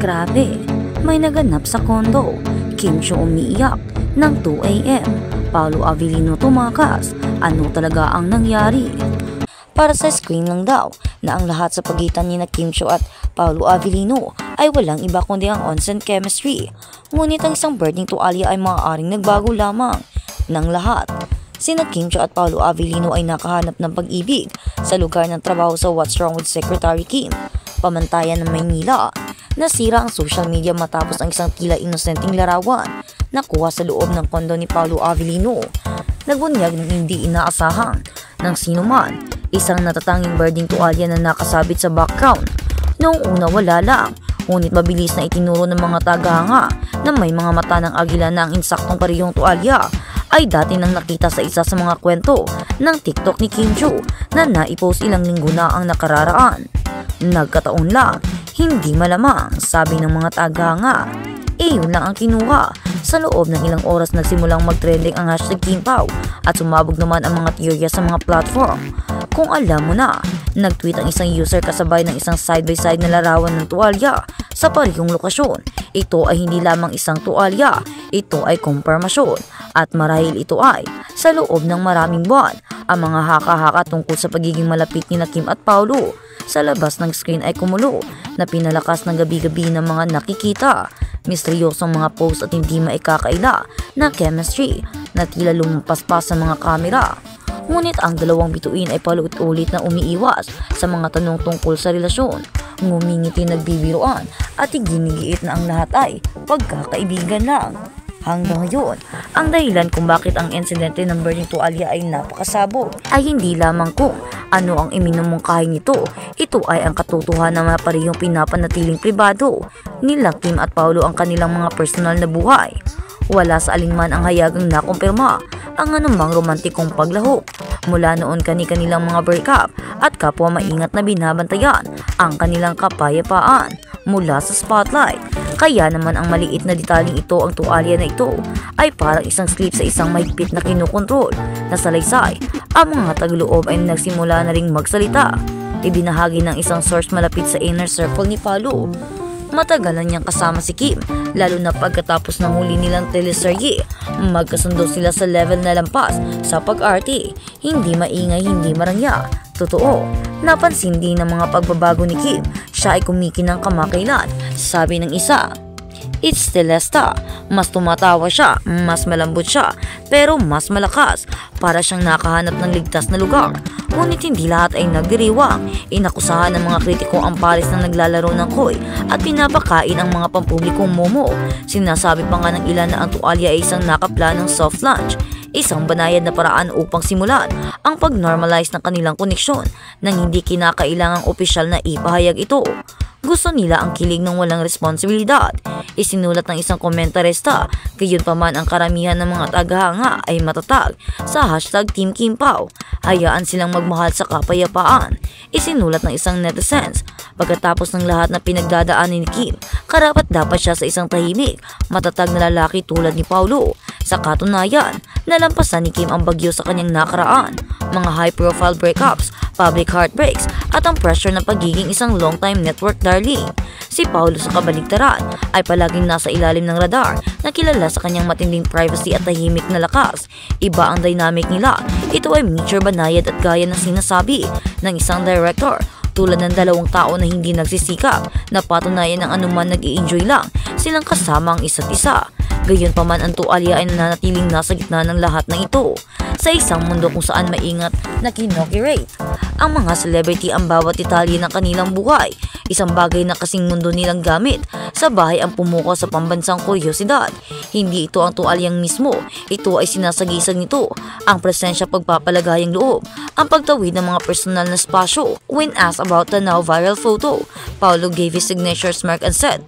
Grabe, may naganap sa kondo. Kim Chiu umiiyak ng 2 AM. Paolo Avellino tumakas. Ano talaga ang nangyari? Para sa screen lang daw na ang lahat sa pagitan ni na Kim Chiu at Paolo Avellino ay walang iba kundi ang on-scene chemistry. Ngunit ang isang birding tuwalya ay maaaring nagbago lamang ng lahat. Sina Kim Chiu at Paolo Avellino ay nakahanap ng pag-ibig sa lugar ng trabaho sa What's Wrong with Secretary Kim, pamantayan ng Maynila. Nasira ang social media matapos ang isang tila inosenteng larawan na kuha sa loob ng kondo ni Paolo Avellino. Nagbunyag ng hindi inaasahan ng sino man, isang natatanging birding tuwalya na nakasabit sa background. Noong una wala lang, ngunit mabilis na itinuro ng mga tagahanga na may mga mata ng agila na ang insaktong parehong tuwalya ay dati nang nakita sa isa sa mga kwento ng TikTok ni Kim Chiu na naipost ilang linggo na ang nakararaan. Nagkataon lang, hindi malamang, sabi ng mga tagahanga. Iyon lang ang kinuha. Sa loob ng ilang oras nagsimulang mag-trending ang hashtag KimPao at sumabog naman ang mga teorya sa mga platform. Kung alam mo na, nag-tweet ang isang user kasabay ng isang side-by-side na larawan ng tuwalya sa parehong lokasyon. Ito ay hindi lamang isang tuwalya, ito ay kumpirmasyon. At marahil ito ay sa loob ng maraming buwan. Ang mga haka-haka tungkol sa pagiging malapit ni Kim at Paolo sa labas ng screen ay kumulo na pinalakas ng gabi-gabi ng mga nakikita. Misteryosong mga post at hindi maikakaila na chemistry na tila lumampas pa sa mga kamera. Ngunit ang dalawang bituin ay paulit-ulit na umiiwas sa mga tanong tungkol sa relasyon. Ngumingiti nagbibiruan at iginigiit na ang lahat ay pagkakaibigan lang. Hanggang ngayon, ang dahilan kung bakit ang insidente ng birding tuwalya ay napakasabog ay hindi lamang kung ano ang iminumungkahi nito. Ito ay ang katotohanan na parehong pinapanatiling pribado nila Kim at Paolo ang kanilang mga personal na buhay. Wala sa alinman ang hayagang nakumpirma ang anumang romantikong paglahok. Mula noon kanilang mga breakup at kapwa maingat na binabantayan ang kanilang kapayapaan mula sa spotlight. Kaya naman ang maliit na detaling ito, ang tuwalya na ito ay parang isang slip sa isang mahigpit na kinukontrol na salaysay. Ang mga tagloob ay nagsimula na ring magsalita. Ibinahagi ng isang source malapit sa inner circle ni Paolo. Matagal na niyang kasama si Kim, lalo na pagkatapos ng huli nilang teleserye. Magkasundo sila sa level na lampas sa pag-arte. Hindi maingay, hindi marangya. Totoo, napansin din ng mga pagbabago ni Kim. Siya ay kumikinang kamakailan. Sabi ng isa, "It's Celesta. Mas tumatawa siya, mas malambot siya, pero mas malakas. Para siyang nakahanap ng ligtas na lugar." Ngunit hindi lahat ay nagdiriwang. Inakusahan ng mga kritiko ang Paris na naglalaro ng koy at pinapakain ang mga pampublikong momo. Sinasabi pa nga ng ilan na ang tuwalya ay isang nakaplanong soft launch. Isang banayad na paraan upang simulan ang pag-normalize ng kanilang koneksyon nang hindi kinakailangang opisyal na ipahayag ito. Gusto nila ang kilig ng walang responsibilidad. Isinulat ng isang komentarista, gayunpaman ang karamihan ng mga tagahanga ay matatag sa hashtag Team KimPao. Hayaan silang magmahal sa kapayapaan. Isinulat ng isang netizens, pagkatapos ng lahat na pinagdadaanan ni Kim, karapat dapat siya sa isang tahimik, matatag na lalaki tulad ni Paolo. Sa katunayan, nalampasan ni Kim ang bagyo sa kanyang nakaraan, mga high-profile breakups, public heartbreaks, at ang pressure ng pagiging isang long-time network darling. Si Paolo sa kabaligtaran ay palaging nasa ilalim ng radar na kilala sa kanyang matinding privacy at tahimik na lakas. Iba ang dynamic nila. Ito ay mature, banayad at gaya ng sinasabi ng isang director. Tulad ng dalawang tao na hindi nagsisikap na patunayan ng anuman, nag-i-enjoy lang silang kasama ang isa't isa. Gayunpaman ang tuwalya ay nanatiling nasa gitna ng lahat ng ito. Sa isang mundo kung saan maingat na kinokerate ang mga celebrity ang bawat detalye ng kanilang buhay, isang bagay na kasing mundo nilang gamit sa bahay ang pumukaw sa pambansang kuryosidad. Hindi ito ang tuwalyang mismo, ito ay sinasagisag nito ang presensya, pagpapalagayang loob, ang pagtawid ng mga personal na spasyo. When asked about the now viral photo, Paolo gave his signature smirk and said,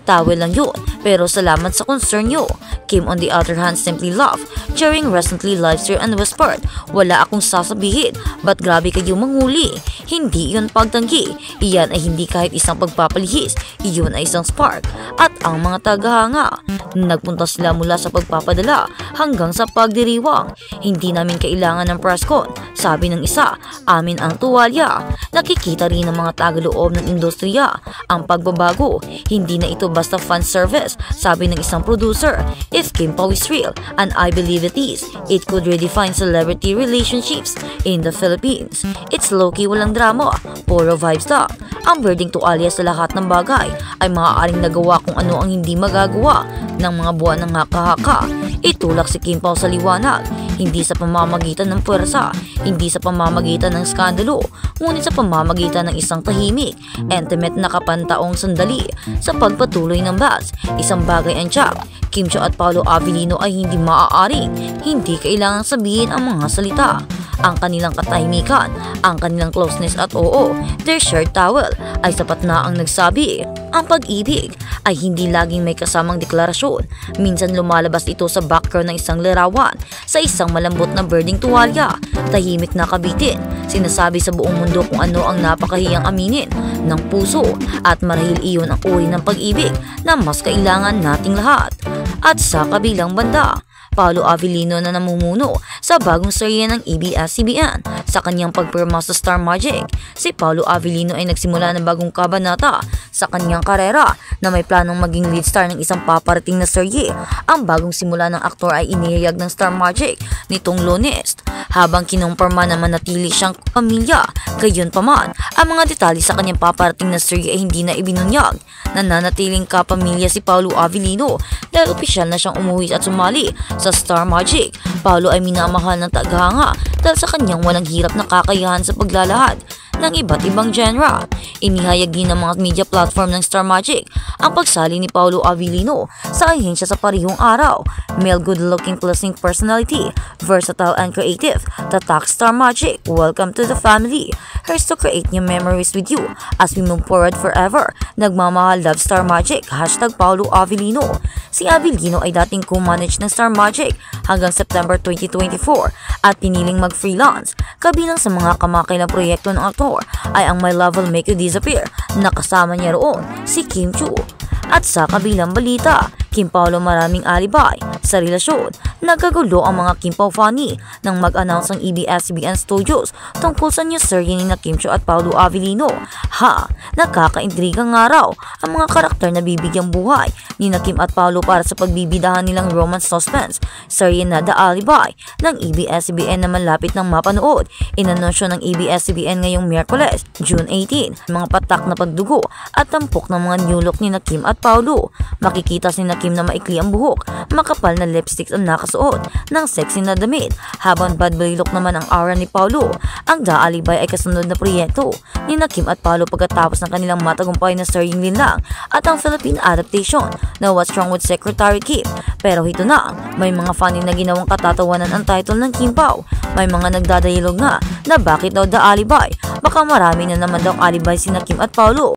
Towel lang yun, pero salamat sa concern nyo. Kim on the other hand simply laughed during recently live stream and whispered, wala akong sasabihin, but grabe kayo manguli. Hindi yun pagtanggi, iyan ay hindi kahit isang pagpapalihis, iyon ay isang spark. At ang mga tagahanga, nagpunta sila mula sa pagpapadala hanggang sa pagdiriwang. Hindi namin kailangan ng press con, sabi ng isa, amin ang tuwalya. Nakikita rin ng mga tagaloob ng industriya ang pagbabago, hindi na ito basta fan service, sabi ng isang producer. If Kim Pao is real, and I believe it is, it could redefine celebrity relationships in the Philippines. It's low-key, walang drama, puro vibes lang. Ang birding tuwalya sa lahat ng bagay ay maaaring nagawa kung ano ang hindi magagawa ng mga buwan ng haka-haka. Itulak si Kim Pao sa liwanag, hindi sa pamamagitan ng puwersa, hindi sa pamamagitan ng skandalo, ngunit sa pamamagitan ng isang tahimik, intimate na kapantaong sandali sa pagpatuloy ng buzz. Isang bagay ang tiyak, Kim Chiu at Paolo Avellino ay hindi maaaring hindi kailangang sabihin ang mga salita. Ang kanilang katahimikan, ang kanilang closeness at oo, their shared towel ay sapat na ang nagsabi. Ang pag-ibig ay hindi laging may kasamang deklarasyon. Minsan lumalabas ito sa background ng isang larawan, sa isang malambot na birding tuwalya, tahimik na kabitin, sinasabi sa buong mundo kung ano ang napakahiyang aminin ng puso, at marahil iyon ang uri ng pag-ibig na mas kailangan nating lahat. At sa kabilang banda, Paolo Avellino na namumuno sa bagong serye ng ABS-CBN. Sa kanyang pagpirma sa Star Magic, si Paolo Avellino ay nagsimula ng bagong kabanata sa kanyang karera na may planong maging lead star ng isang paparating na serye. Ang bagong simula ng aktor ay inihayag ng Star Magic nitong Lunes, habang kinumpirma na manatili siyang pamilya. Gayunpaman, ang mga detalye sa kanyang paparating na serye ay hindi na ibinunyag. Nananatiling kapamilya si Paolo Avellino dahil opisyal na siyang umuwi at sumali sa Star Magic. Paolo ay minamahal ng tagahanga dahil sa kanyang walang hirap na kakayahan sa paglalahad ng iba't ibang genre. Inihayag din ng mga media platform ng Star Magic ang pagsali ni Paolo Avellino sa ahensya sa parehong araw. Male good-looking pleasing personality, versatile and creative, tatak Star Magic, welcome to the family. Here's to create new memories with you as we move forward forever. Nagmamahal love Star Magic, hashtag Paolo Avellino. Si Avellino ay dating co-manage ng Star Magic hanggang September 2024 at piniling mag-freelance. Kabilang sa mga kamakailang proyekto ng aktor ay ang My Love Will Make You Disappear, nakasama niya roon si Kim Chiu. At sa kabilang balita, Kim Paolo maraming alibay sa relasyon. Nagagulo ang mga Kim Pao funny nang mag-announce ang ABS-CBN Studios tungkol sa new serye ni Kim Chiu at Paolo Avellino. Nakakaintriga nga raw ang mga karakter na bibigyang buhay ni Kim at Paolo para sa pagbibidahan nilang romance suspense serye na The Alibi ng ABS-CBN na malapit ng mapanood. Inanunsyo ng ABS-CBN ngayong Miyerkules, June 18, mga patak na pagdugo at tampok ng mga new look ni Kim at Paolo. Makikita si Kim na maikli ang buhok, makapal na lipstick ang nakasuot ng sexy na damit, habang bad boy look naman ang aura ni Paolo. Ang The Alibi ay kasunod na proyekto ni Kim at Paolo pagkatapos ng kanilang matagumpay na seryeng linlang at ang Philippine adaptation na What's Wrong with Secretary Kim. Pero ito na, may mga funny na ginawang katatawanan ang title ng Kim Pao. May mga nagdadayalog nga na bakit daw The Alibi, baka marami na naman daw alibi si Kim at Paolo.